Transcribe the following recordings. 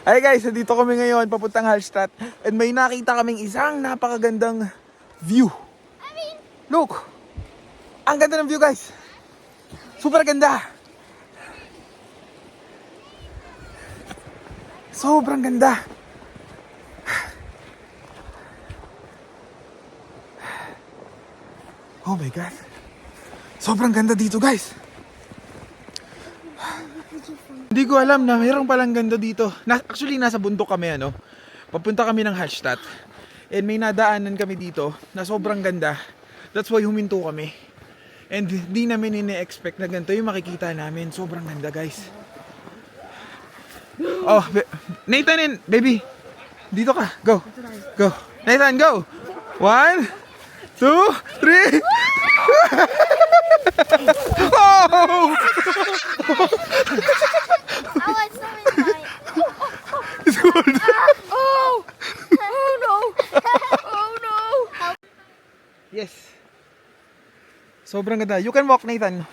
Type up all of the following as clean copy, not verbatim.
Hi guys, dito kami ngayon papuntang Hallstatt and may nakita kaming isang napakagandang view. Look! Ang ganda ng view guys! Super ganda! Sobrang ganda! Oh my God! Sobrang ganda dito guys! Hindi ko alam na mayroong palang ganda dito. Actually, nasa bundok kami Papunta kami ng Hallstatt. And may nadaanan kami dito na sobrang ganda. That's why huminto kami. And di namin ine-expect na ganito yung makikita namin. Sobrang ganda guys. Oh, Nathan and baby. Dito ka. Go. Go. Nathan, go. 1, 2, 3. Oh! I was so inside. It's cold. Oh! Oh no! Oh no! Yes. Sobrang ganda. You can walk, Nathan.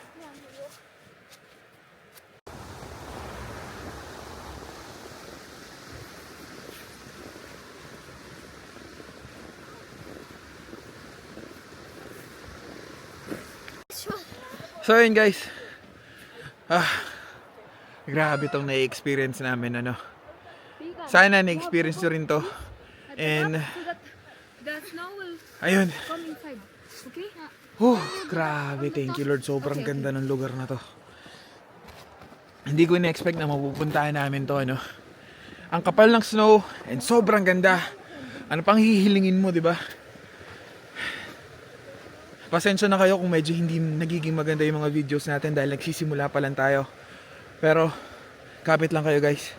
So yun guys. Grabe tong na-experience namin Sana na-experience nyo rin to. And The snow will ayun. come inside. Okay? Grabe, thank you Lord. Sobrang ganda ng lugar na to. Hindi ko na-expect na mapupuntahan namin to Ang kapal ng snow and sobrang ganda. Ano pang hihilingin mo, di ba? Pasensya na kayo kung medyo hindi nagiging maganda yung mga videos natin dahil nagsisimula pa lang tayo. Pero kapit lang kayo guys.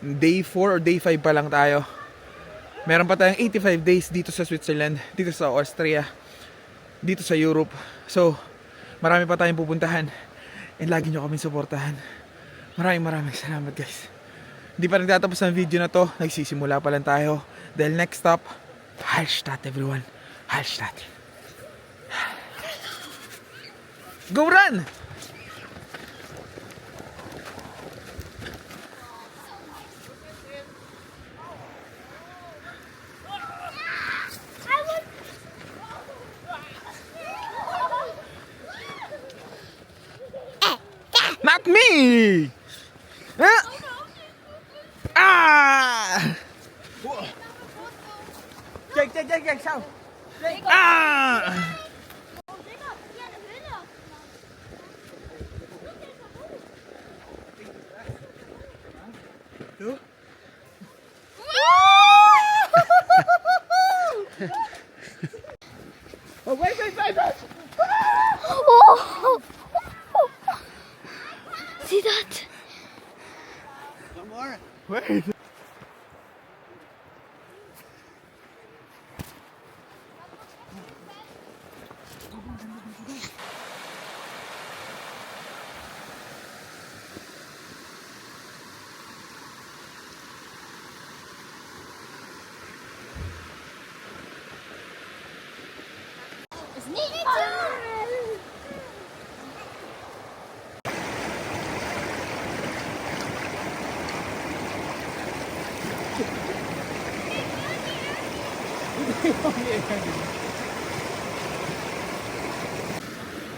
Day 4 or day 5 pa lang tayo. Meron pa tayong 85 days dito sa Switzerland, dito sa Austria, dito sa Europe. So, marami pa tayong pupuntahan. And lagi nyo kami suportahan. Maraming salamat guys. Hindi pa nagtatapos ang video na to. Nagsisimula pa lang tayo. Dahil next stop, Hallstatt everyone. Hallstatt. Go run! Not me! Huh? Ah! Check, sao? Ah! Oh, wait. Oh! See that? One more. Wait.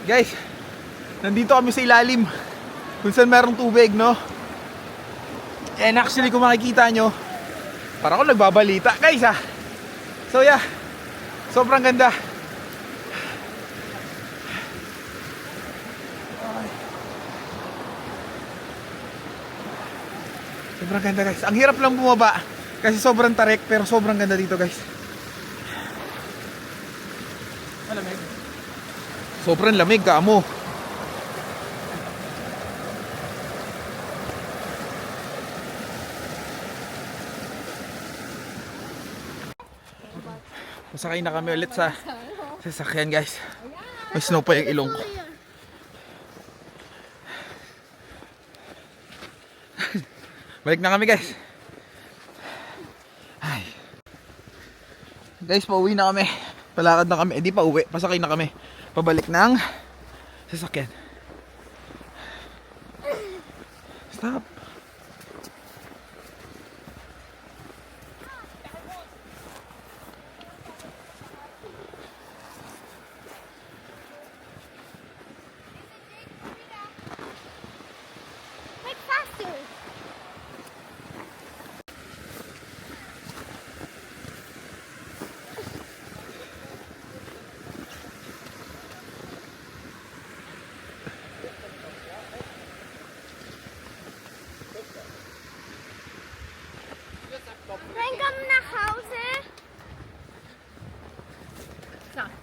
Guys, nandito kami sa ilalim kung saan merong tubig, And actually, kung makikita nyo, parang ako nagbabalita, guys, So yeah, sobrang ganda. Sobrang ganda, guys. Ang hirap lang bumaba kasi sobrang tarik, pero sobrang ganda dito, guys. Malamig. Sobrang lamig, kamo. Masakay na kami ulit sa sasakyan guys. May snow pa yung ilong ko. Balik na kami guys. Ay. Guys, pauwi na kami. Palakad na kami. Hindi pa uwi. Pasakay na kami. Pabalik ng sasakyan. Stop.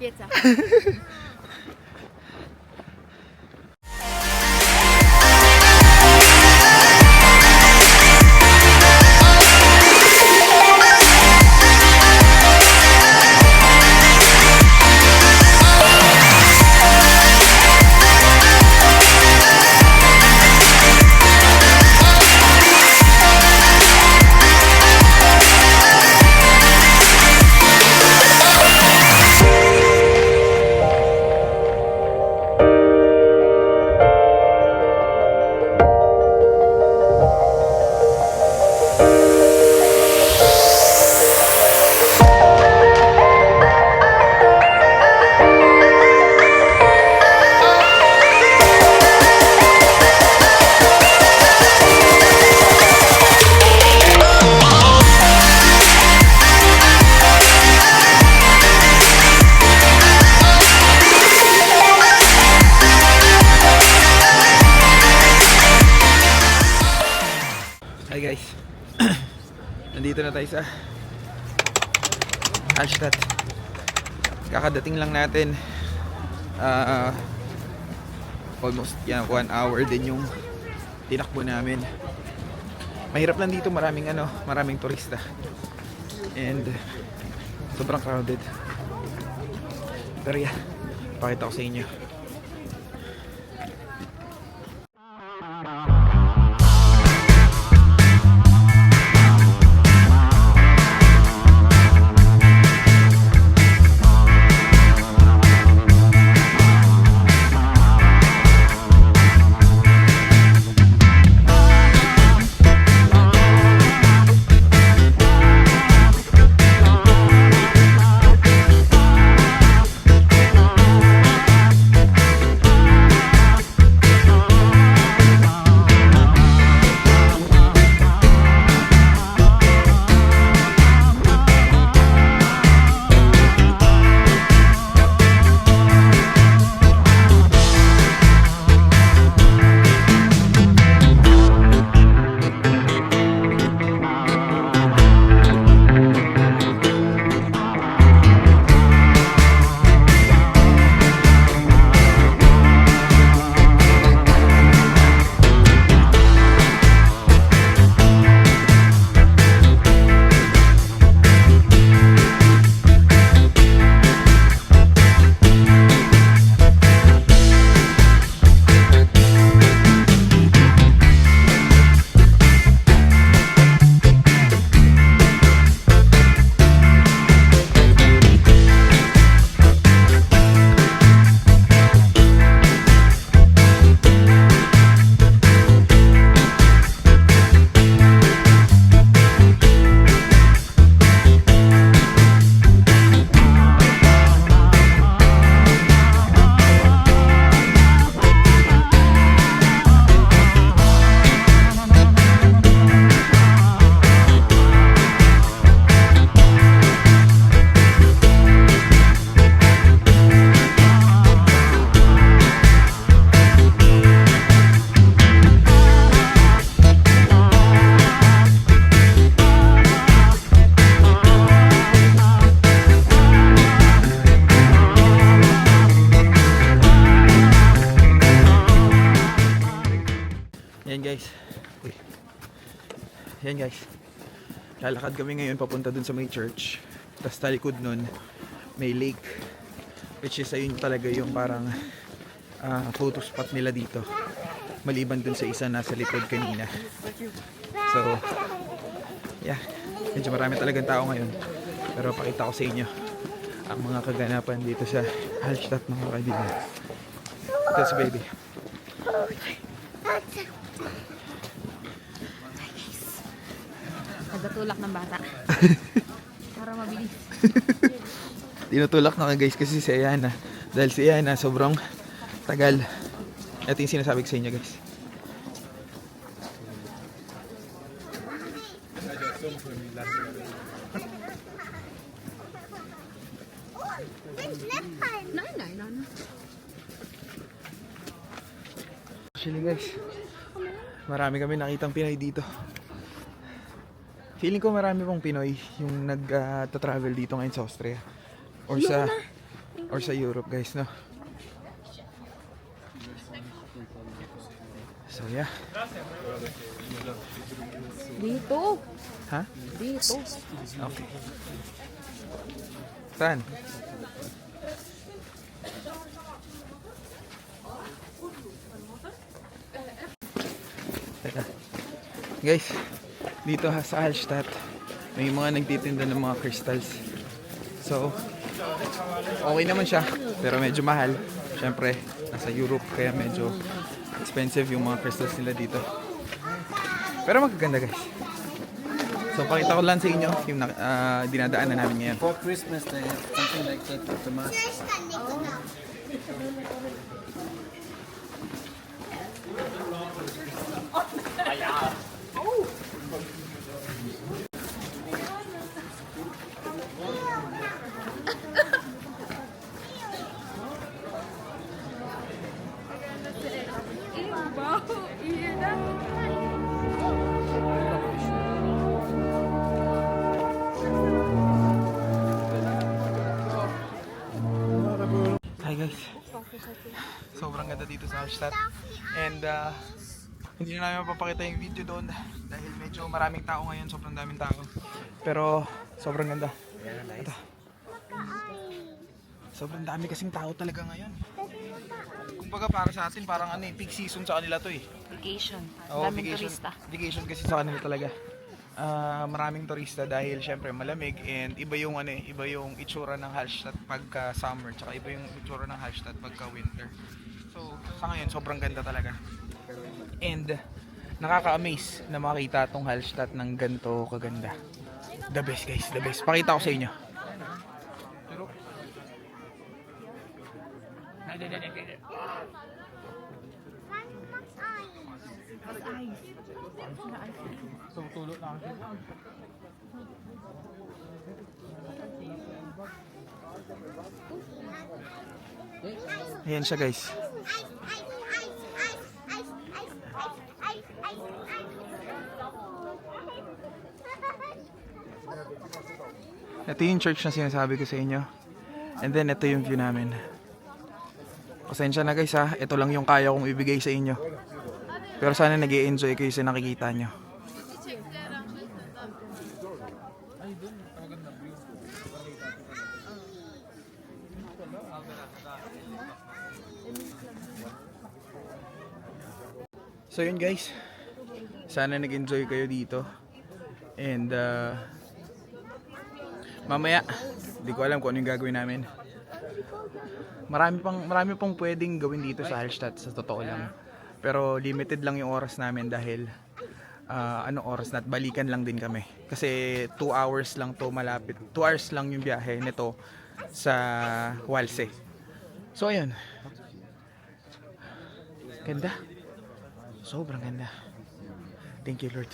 Pizza. Hi guys. Nandito na tayo sa Hallstatt. Kakadating lang natin. Almost 1 hour din yung tinakbo namin. Mahirap lang dito, maraming turista. And sobrang crowded. Pero yeah, pakita ko sa inyo. Yan guys, lalakad kami ngayon papunta dun sa may church. Tapos talikod nun may lake, which is ayun talaga yung parang photo spot nila dito, maliban dun sa isa nasa likod kanina. So yeah, medyo marami talagang tao ngayon, pero pakita ko sa inyo ang mga kaganapan dito sa Hallstatt, mga kaibigan. That's baby. Nagatulak ng bata. Para mabilis. Tinutulak na ka guys kasi si Ayana. Dahil si Ayana sobrang tagal. Ito yung sinasabi ko sa inyo guys. Nein. Actually guys, marami kami nakitang Pinoy dito. Feeling ko marami pong Pinoy yung nag-travel dito ngayon sa Austria or sa or sa Europe guys, no? So yeah. Dito. Ha? Dito. Okay. Saan? Teka. Guys, dito sa Hallstatt, may mga nagtitinda ng mga crystals. So, okay naman siya, pero medyo mahal. Siyempre, nasa Europe, kaya medyo expensive yung mga crystals nila dito. Pero magaganda guys. So, pakita ko lang sa inyo yung dinadaanan namin ngayon. For Christmas, they have something like that with the mask. Hi guys. Sobrang ganda dito sa Hallstatt. And hindi na namin mapapakita yung video doon dahil medyo maraming tao ngayon, sobrang daming tao. Pero sobrang ganda. Ito. Sobrang dami kasing tao talaga ngayon. Kumbaga para sa atin parang peak season sa kanila to eh. Vacation. Oo, Daming turista. Vacation kasi sa kanila talaga. Maraming turista dahil syempre malamig and iba yung iba yung itsura ng Hallstatt pagka summer tsaka iba yung itsura ng Hallstatt pagka winter. So sa ngayon sobrang ganda talaga. And nakaka-amaze na makita tong Hallstatt ng ganto kaganda. The best guys, the best. Pakita ko sa inyo. So tulog na ako. Ayan siya guys. Ito yung church na sinasabi ko sa inyo. And then ito yung view namin. Pasensya na guys ha, ito lang yung kaya kong ibigay sa inyo. Pero sana nag-i-enjoy kayo sa nakikita nyo. So yun guys, sana nag-enjoy kayo dito. And mamaya, hindi ko alam kung ano yung gagawin namin. Marami pang pwedeng gawin dito sa Hallstatt, sa totoo lang. Pero limited lang yung oras namin dahil anong oras na at balikan lang din kami. Kasi 2 hours lang to malapit. 2 hours lang yung biyahe nito sa Walse. So ayun. Ganda. Sobrang ganda. Thank you Lord.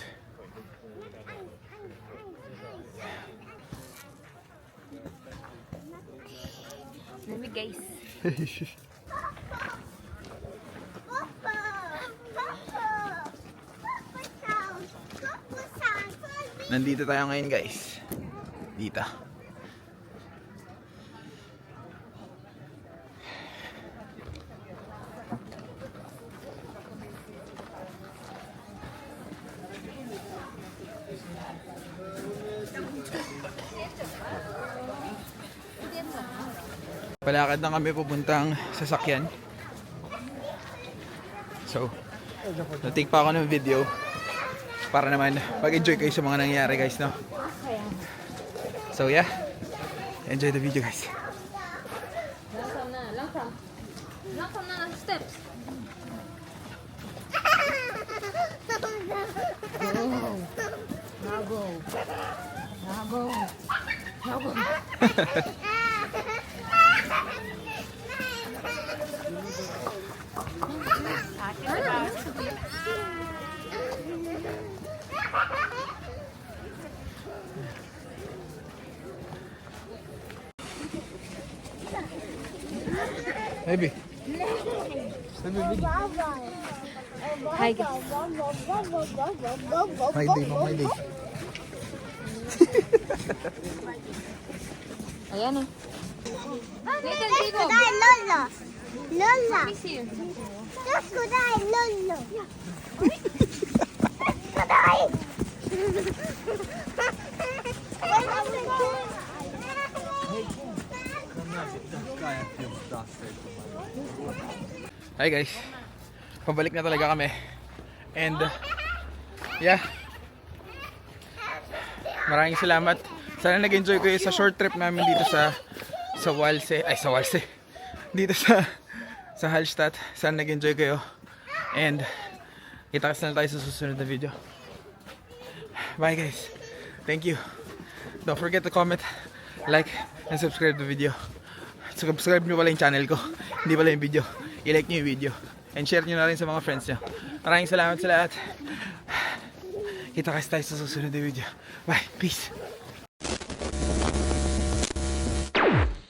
Lamig guys. Nandito tayo ngayon guys. Dito. Palakad na kami pupuntang sasakyan. So, na-take pa ako ng video para naman mag-enjoy kayo sa mga nangyayari guys, no? So yeah, enjoy the video guys. Langsam na steps. Nago. Maybe. Hi guys. My day. Ayan Little Digo. Lola. Lola. Let me see. Let's go die, Lola. Let's go die. Hi guys, pabalik na talaga kami. And yeah, maraming salamat. Sana nag-enjoy kayo sa short trip namin dito sa Walse, dito sa Hallstatt. Sana nag-enjoy kayo. And kita-kits na tayo sa susunod na video. Bye guys, thank you. Don't forget to comment, like, and subscribe to the video. Subscribe nyo pala yung channel ko, hindi pala yung video. I-like nyo yung video and share nyo na rin sa mga friends nyo. Maraming salamat sa lahat. Kita-kits tayo sa susunod na video. Bye, peace.